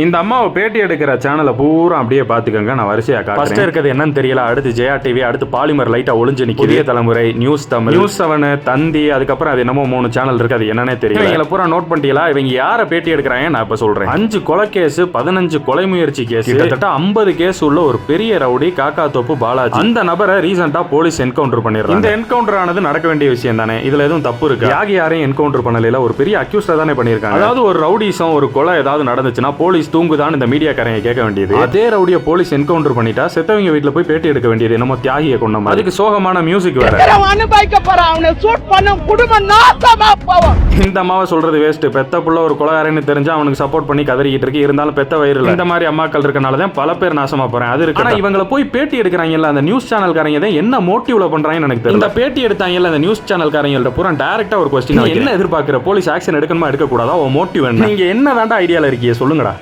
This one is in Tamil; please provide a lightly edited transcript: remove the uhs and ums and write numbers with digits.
இந்த அம்மாவை பேட்டி எடுக்கிற சேனலை பூரா அப்படியே பாத்துக்கங்க. நான் வரிசையா ஃபர்ஸ்ட் இருக்கிறது என்னன்னு தெரியல. அடுத்து ஜெயா டிவி, அடுத்து பாலிமர் லைட்டா ஒளிஞ்சு நிக்குது. புதிய தலைமுறை, நியூஸ் தமிழ், நியூஸ் 7, தந்தி, அதுக்கப்புறம் அது என்னமோ 3 சேனல் இருக்கு. அது என்னன்னே தெரியல. இவங்களை பூரா நோட் பண்ணிட்டீங்களா? இவங்க யாரை பேட்டி எடுக்கிறாங்க நான் இப்ப சொல்றேன். 5 கொலை கேஸ், 15 கொலை முயற்சி கேஸ், கிட்டத்தட்ட 50 கேஸ் உள்ள ஒரு பெரிய ரவுடி காக்கா தோப்பு பாலாஜி. அந்த நபரை ரீசெண்டா போலீஸ் என்கவுண்டர் பண்ணிடுறாங்க. இந்த என்கவுண்டர் ஆனது நடக்க வேண்டிய விஷயம் தானே. இதுல எதுவும் தப்பு இருக்கு? யாகி யாரையும் என்கவுண்டர் பண்ணல, ஒரு பெரிய அக்யூஸ்டா தானே பண்ணிருக்காங்க. அதாவது ஒரு ரவுடிசம், ஒரு கொலை ஏதாவது நடந்துச்சுன்னா போலீஸ் தூங்குதான் இந்த மீடியாக்காரங்க கேட்க வேண்டியது. அதே ரவுடிய போலீஸ் என்கவுண்டர் பண்ணிட்டா செத்தவங்க வீட்டுல போய் பேட்டி எடுக்க வேண்டியது என்னமோ தியாகியை கொண்ட மாதிரி. அதுக்கு சோகமான மியூசிக் வேற. இந்த அம்மாவை சொல்றது வேஸ்ட். பெத்த புள்ள ஒரு கொலைகாரன்னு தெரிஞ்சா அவனுக்கு சப்போர்ட் பண்ணி கதறிக்கிட்டு இருக்கு. இருந்தாலும் பெத்த வயிறு இந்த மாதிரி அம்மாக்கள் இருக்கனாலதான் பல பேர் நாசமா போறேன். அது இருக்கு. ஆனா இவங்களை போய் பேட்டி எடுக்கிறாங்கல்ல அந்த நியூஸ் சேனல்காரங்க என்ன மோட்டிவ்ல பண்றாங்கன்னு எனக்கு தெரியல. இந்த பேட்டி எடுத்தாங்கல்ல அந்த நியூஸ் சேனல்காரங்க பூரா டைரக்டா ஒரு கொஸ்டின், என்ன எதிர்பார்க்கிற? போலீஸ் ஆக்ஷன் எடுக்கணுமா எடுக்க கூடாதா? மோட்டிவ் என்ன? நீங்க என்ன தாண்டா ஐடியால இருக்கீங்க சொல்லுங்கடா.